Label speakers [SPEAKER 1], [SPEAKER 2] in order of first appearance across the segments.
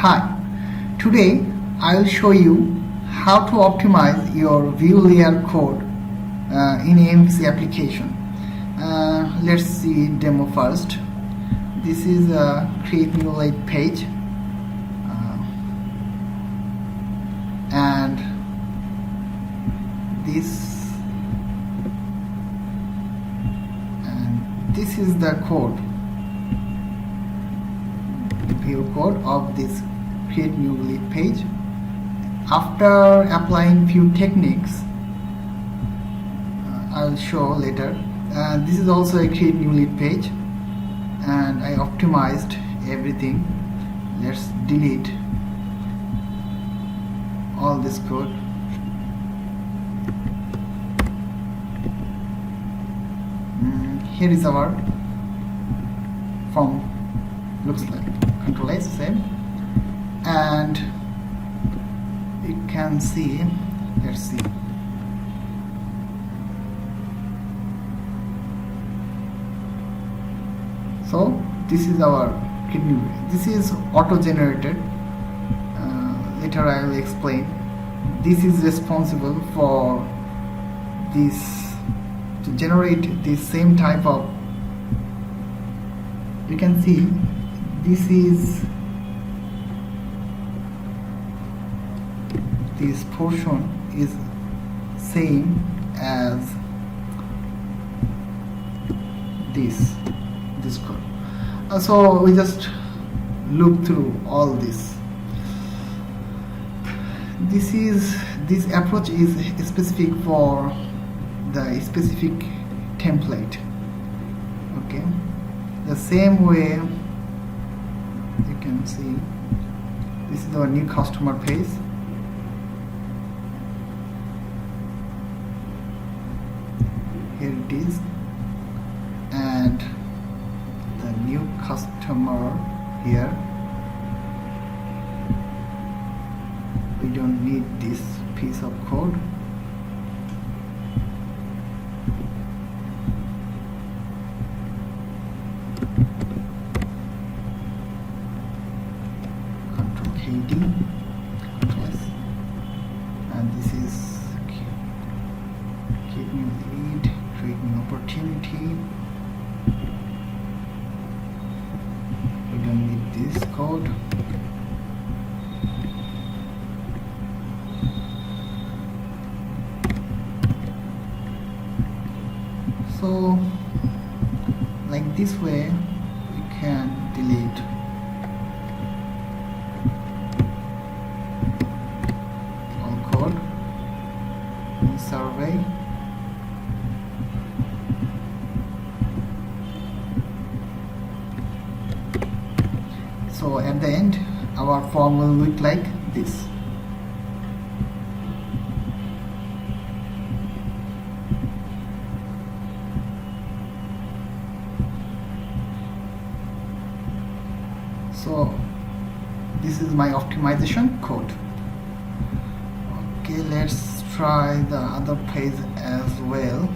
[SPEAKER 1] Hi, today I will show you how to optimize your view layer code in MVC application. Let's see demo first. This is a create new layer page and this is the code, view code of this create new lead page. After applying few techniques, I'll show later. This is also a create new lead page and I optimized everything. Let's delete all this code. Here is our form, looks like Control S, same, and you can see, let's see, so this is our kidney. This is auto generated. Later I will explain. This is responsible for this, to generate the same type of, you can see this portion is same as this code. So we just look through all this. This approach is specific for the specific template. Okay, the same way you can see, this is our new customer page. Here it is, and the new customer here. We don't need this piece of code. Control KD, Control S, and this is create new lead, create new opportunity. We don't need this code. So like this way we can delete all code in survey. So at the end our form will look like this. So this is my optimization code. Okay, let's try the other page as well.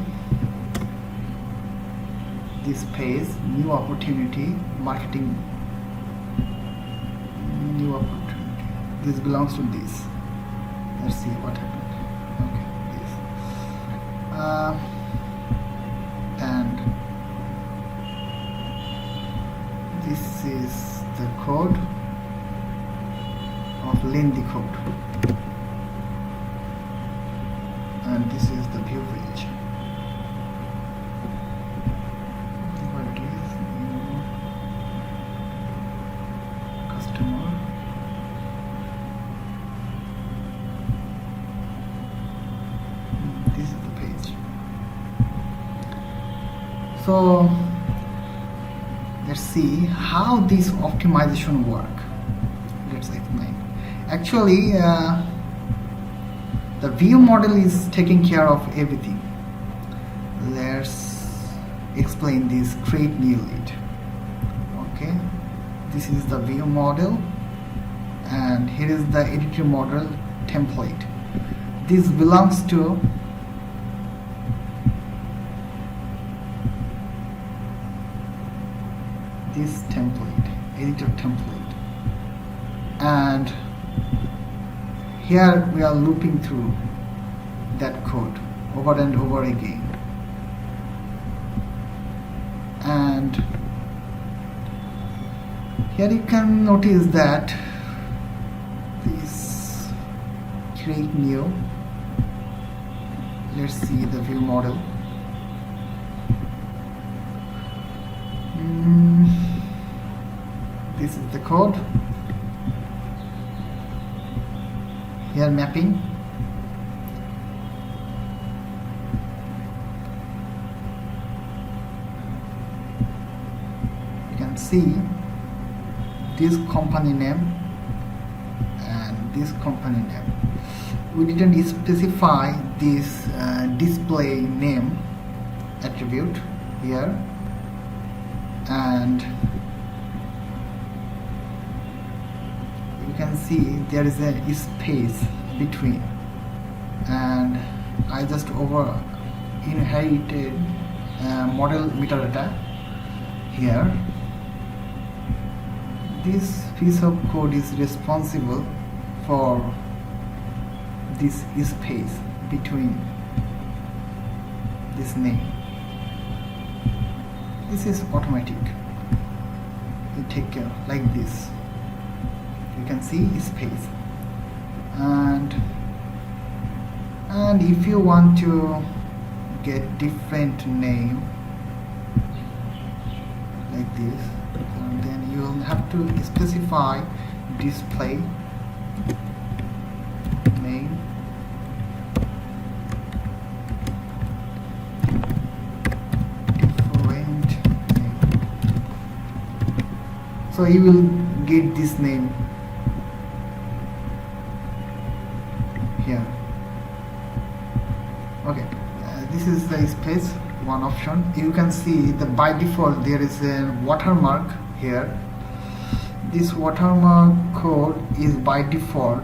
[SPEAKER 1] This page, new opportunity, marketing, new opportunity. This belongs to this. Let's see what happened. Okay, this. And this is the code of lengthy code, and this is the view page. What it is, new customer. This is the page. So let's see how this optimization work. Let's explain. Actually, the view model is taking care of everything. Let's explain this create new lead. Okay, this is the view model, and here is the editor model template. This belongs to this template, editor template. and here we are looping through that code over and over again. And here you can notice that this create new. Let's see the view model. This is the code. Here mapping. You can see this company name and this company name. We didn't specify this display name attribute here, and you can see there is a space between, and I just over inherited model metadata here. This piece of code is responsible for this space between this name. This is automatic. You take care like this. You can see space, and if you want to get different name like this, then you will have to specify display name different name. So you will get this name here. Okay, this is the space, one option. You can see the by default there is a watermark here. This watermark code is by default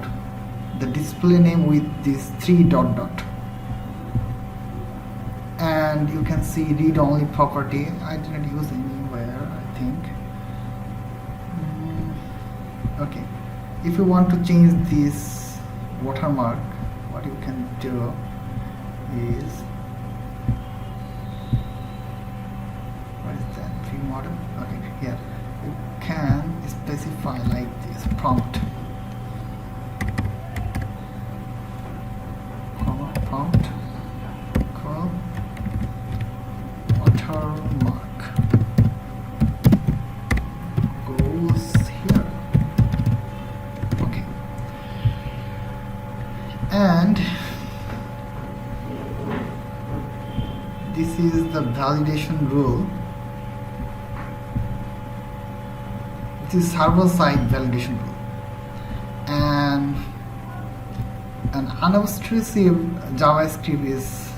[SPEAKER 1] the display name with this 3 dot dot, and you can see read only property. I didn't use anywhere, I think. Okay, if you want to change this watermark, what you can do is, what is that view model? Okay, here you can specify like this prompt, prompt call watermark goes here. Okay, and this is the validation rule. This is server-side validation rule, and an unobtrusive JavaScript is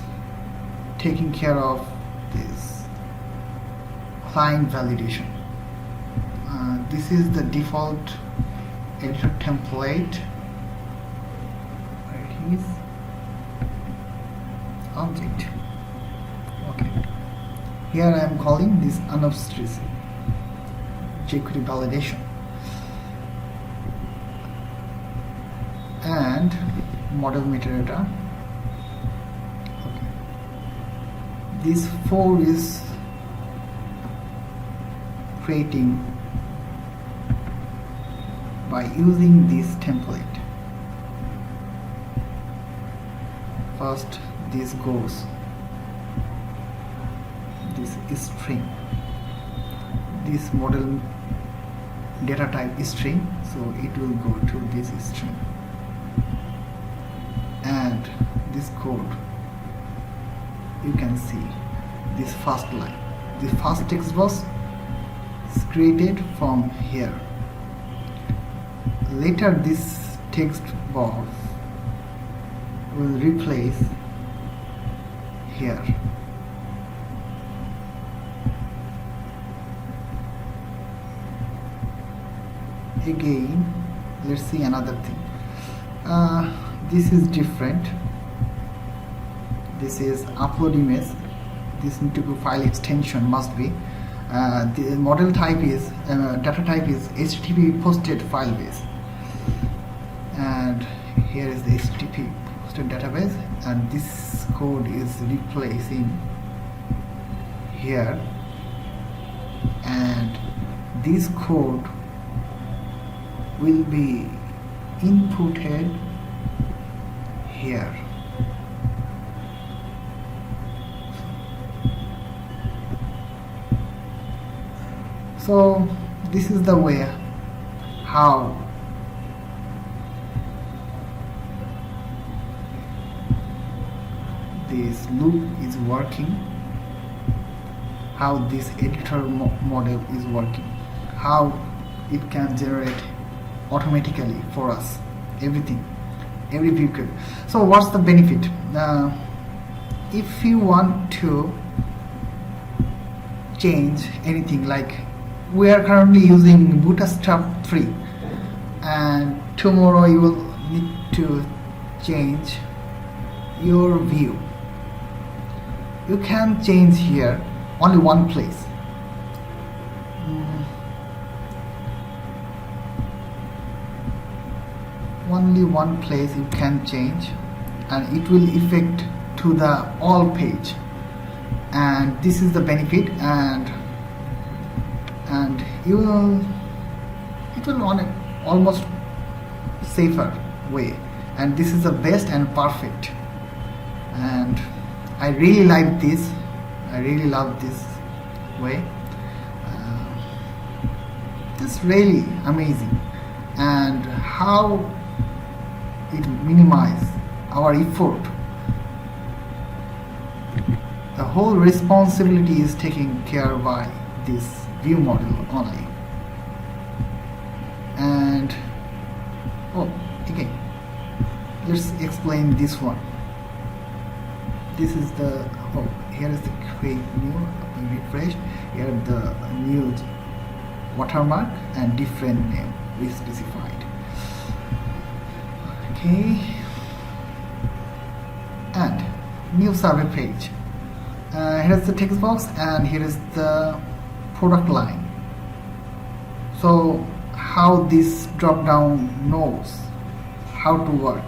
[SPEAKER 1] taking care of this client validation. This is the default editor template. Where it is? Object. Okay. Here I am calling this unobtrusive jQuery validation, and model metadata. Okay. This 4 is creating by using this template. First this goes this string, this model data type string, so it will go to this string, and this code you can see this first line, the first text box is created from here. Later this text box will replace here. Again, let's see another thing. This is different. This is upload image. This need to be file extension must be. The model type is data type is HTTP posted file base. and here is the HTTP posted database, and this code is replacing here, and this code will be inputted here. So this is the way how this loop is working, how this editor model is working, how it can generate automatically for us everything, every vehicle. So what's the benefit? If you want to change anything, like we are currently using Bootstrap 3, and tomorrow you will need to change your view. You can change here only one place. Only one place you can change, and it will affect to the all page, and this is the benefit, and it will on a almost safer way, and this is the best and perfect, and I really like this. I really love this way. It's really amazing, and how it minimizes our effort. The whole responsibility is taken care by this view model only. And okay, let's explain this one. This is the here is the create new, refresh. Here the new watermark and different name we specified. Okay, and new survey page. Here is the text box, and here is the product line. So how this drop down knows how to work.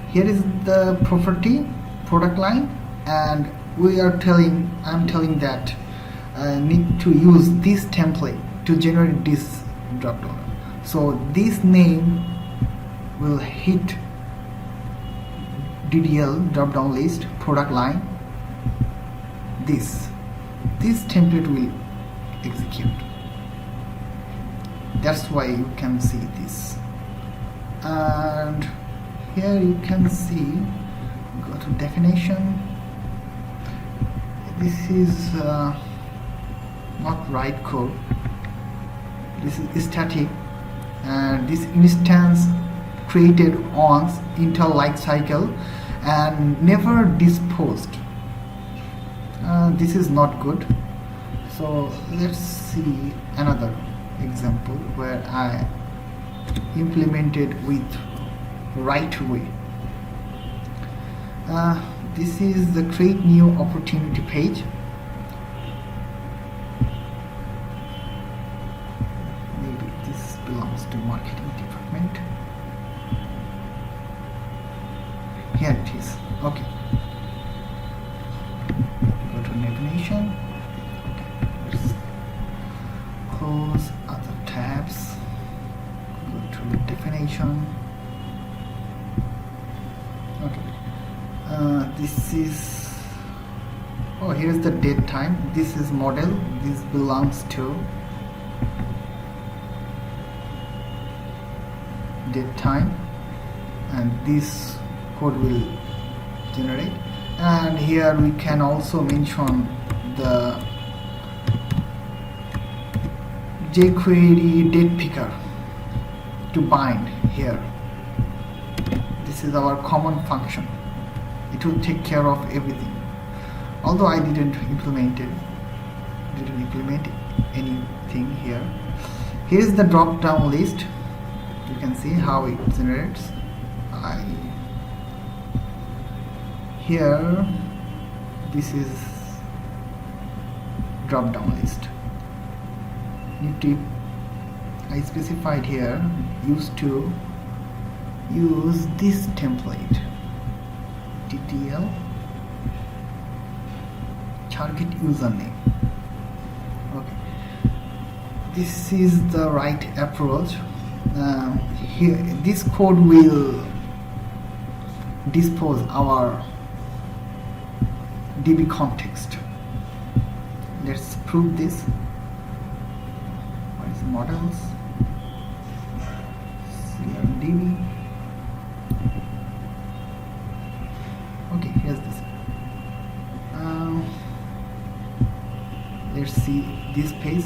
[SPEAKER 1] Here is the property product line, and I'm telling that I need to use this template to generate this drop down. So this name will hit DDL drop down list product line. This template will execute. That's why you can see this. And here you can see, go to definition. This is not right code. This is static, and this instance created on Intel life cycle and never disposed. This is not good. So let's see another example where I implemented with right way. This is the create new opportunity page. Maybe this belongs to marketing department. Here it is. Okay, go to navigation. Okay, let's close other tabs, go to definition. Okay, this is, here is the date time. This is model, this belongs to date time, and this code will generate. And here we can also mention the jQuery date picker to bind here. This is our common function. It will take care of everything. Although I didn't implement anything here. Here is the drop down list. You can see how it generates. Here this is drop down list. I specified here used to use this template, ttl target username. Okay, this is the right approach. Here this code will dispose our DB context. Let's prove this. What is models? CRDB. Okay, here's this. Let's see this page.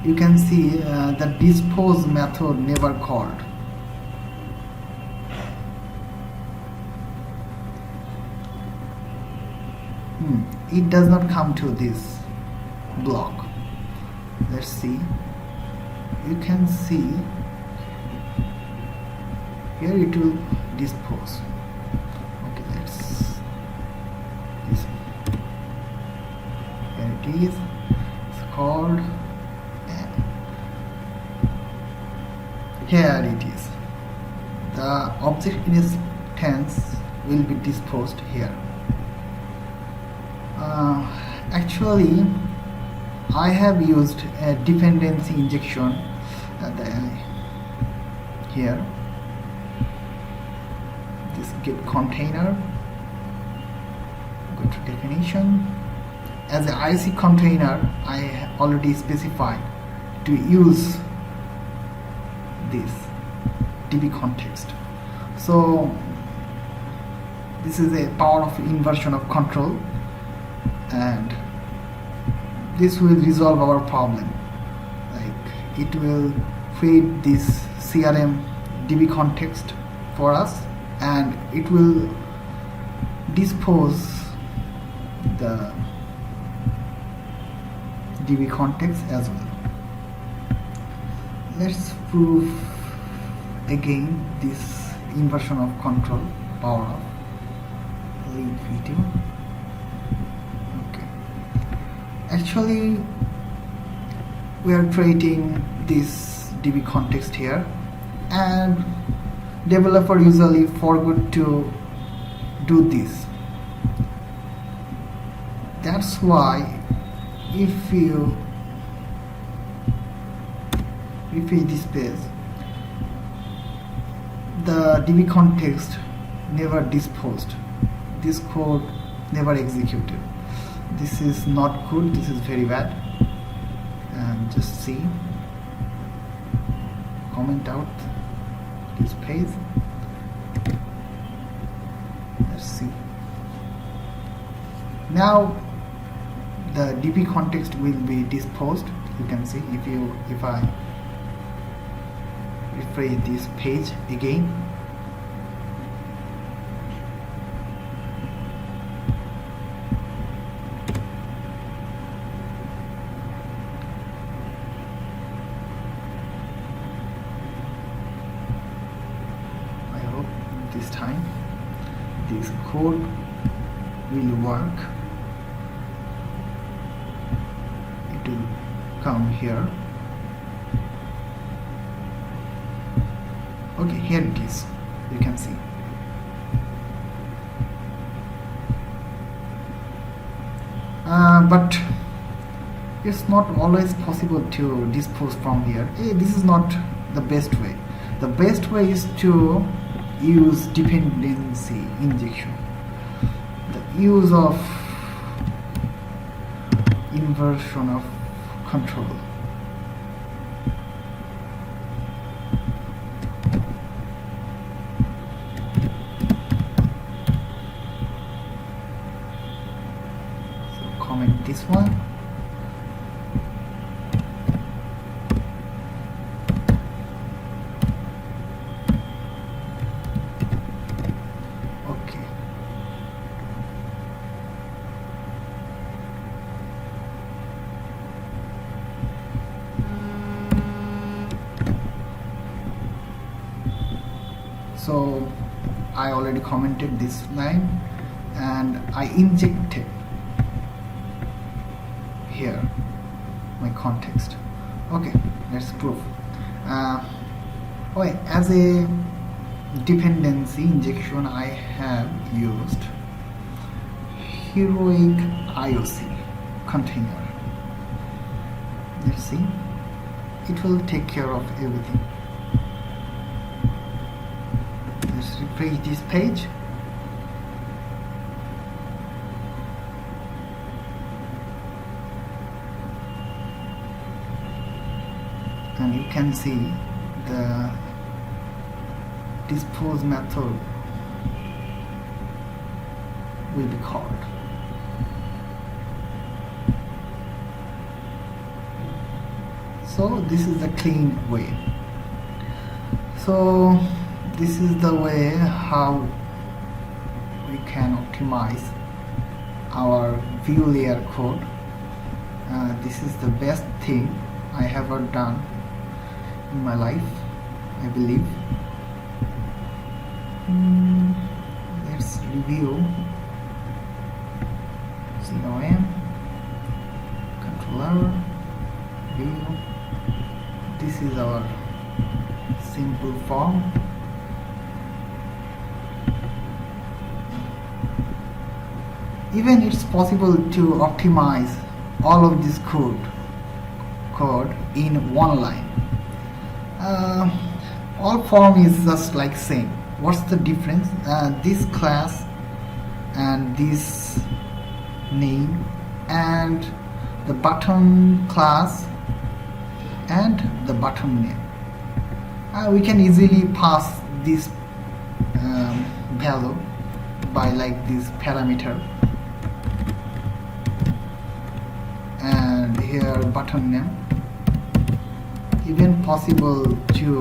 [SPEAKER 1] You can see the dispose method never called. It does not come to this block. Let's see. You can see here it will dispose. Okay, let's this. Here it is. It's called. Here it is. The object instance will be disposed here. Actually, I have used a dependency injection here. This get container, go to definition. As an IC container, I have already specified to use this DB context. So this is a power of inversion of control, and this will resolve our problem. Like, it will create this CRM DB context for us, and it will dispose the DB context as well. Let's prove again this inversion of control power of lead video. Okay, actually we are creating this DB context here, and developer usually forgot to do this. That's why if you refresh this page, the DB context never disposed. This code never executed. This is not good. This is very bad. And just see, comment out this page. Let's see. Now the DB context will be disposed. You can see if I refresh this page again, I hope this time this code will work. It will come here. Okay, here it is. You can see. But it's not always possible to dispose from here. This is not the best way. The best way is to use dependency injection. The use of inversion of control. Comment this one. Okay. So I already commented this line, and I injected here my context. Okay, let's prove. Okay, as a dependency injection, I have used heroic IOC container. Let's see, it will take care of everything. Let's refresh this page. And you can see the dispose method will be called. So this is the clean way. So this is the way how we can optimize our view layer code. This is the best thing I have ever done in my life, I believe. Let's review CRM, controller, view. This is our simple form. Even it's possible to optimize all of this code in one line. All form is just like same. What's the difference? This class and this name and the button class and the button name. We can easily pass this value by like this parameter, and here button name. Even possible to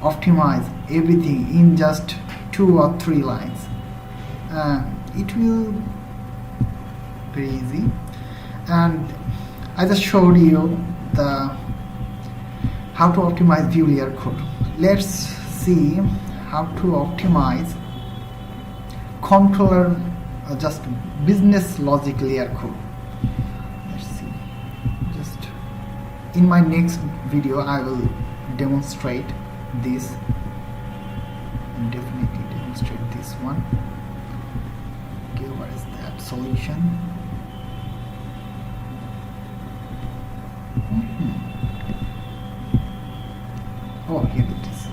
[SPEAKER 1] optimize everything in just 2 or 3 lines. It will very easy, and I just showed you the how to optimize view layer code. Let's see how to optimize controller just business logic layer code. Let's see. Just in my next video I will demonstrate this, and definitely demonstrate this one. Okay, what is that solution? Oh, here it is.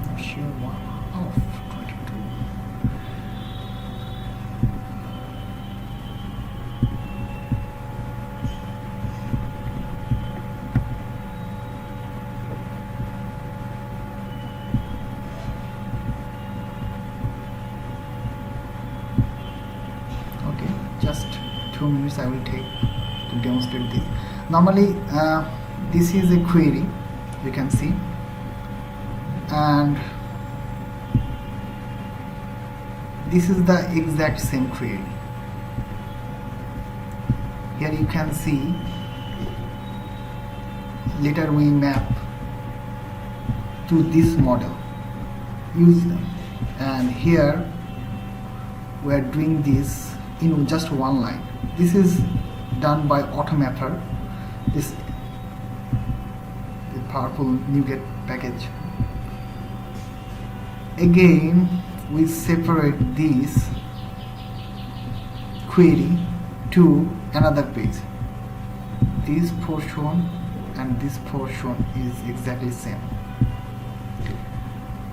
[SPEAKER 1] Not sure what. Oh, 22. Okay, just 2 minutes I will take to demonstrate this. Normally this is a query, you can see, and this is the exact same query. Here you can see later we map to this model, use them, and here we are doing this in just one line. This is done by automapper. This the powerful NuGet package. Again we separate this query to another page. This portion and this portion is exactly same,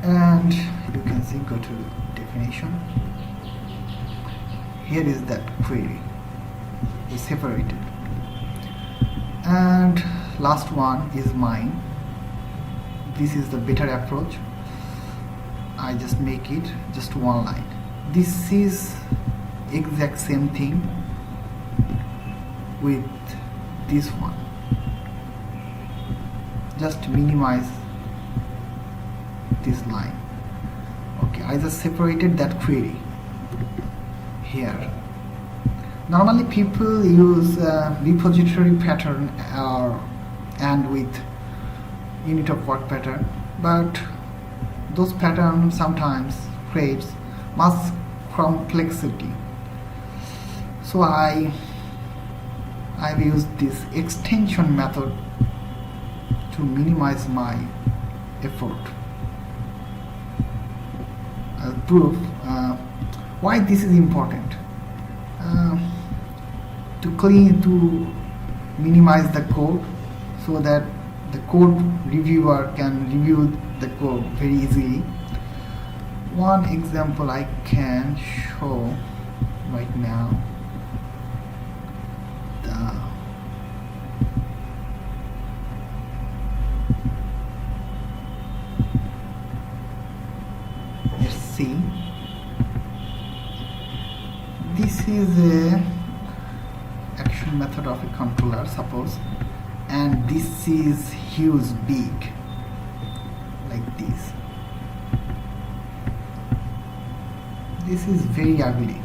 [SPEAKER 1] and you can see, go to definition. Here is that query is separated, and last one is mine. This is the better approach. I just make it just one line. This is exact same thing with this one. Just minimize this line. Okay, I just separated that query here. Normally people use repository pattern and with unit of work pattern, but those patterns sometimes creates much complexity. So I've used this extension method to minimize my effort. Proof why this is important. To minimize the code so that the code reviewer can review the code very easily. One example I can show right now. Let's see. This is a action method of a controller, suppose, and this is huge, big, like this. This is very ugly,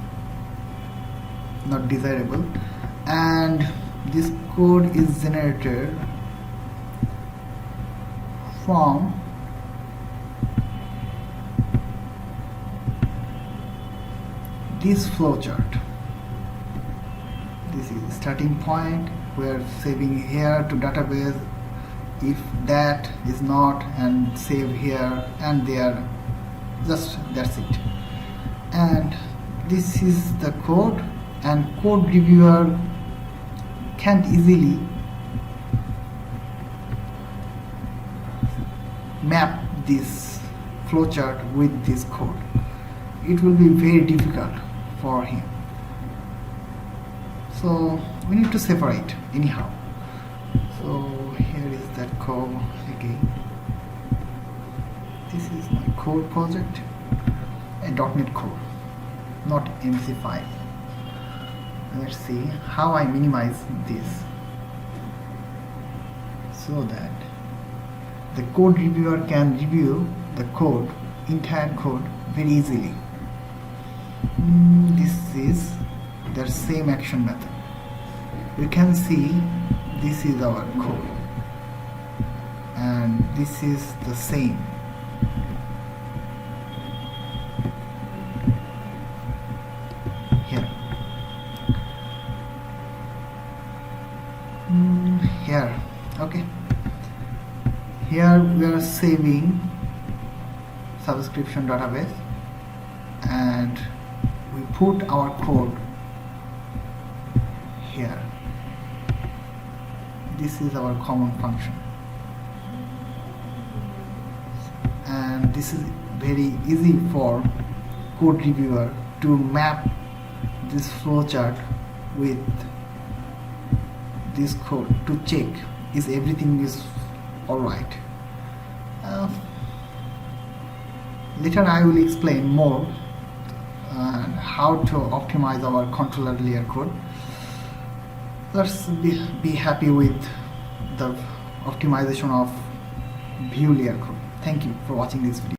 [SPEAKER 1] not desirable, and this code is generated from this flowchart. This is starting point. We are saving here to database. If that is not, and save here and there, just that's it. And this is the code, and code reviewer can't easily map this flowchart with this code. It will be very difficult for him. So we need to separate anyhow. So here is that code again. This is my code project, a .NET code, not MVC5. Let's see how I minimize this so that the code reviewer can review the code, entire code, very easily. This is the same action method. You can see this is our code, and this is the same. Here. Here. Okay. Here we are saving subscription database, and we put our code here. This is our common function, and this is very easy for code reviewer to map this flowchart with this code to check is everything is alright. Later I will explain more how to optimize our controller layer code. Let's be happy with the optimization of view layer code. Thank you for watching this video.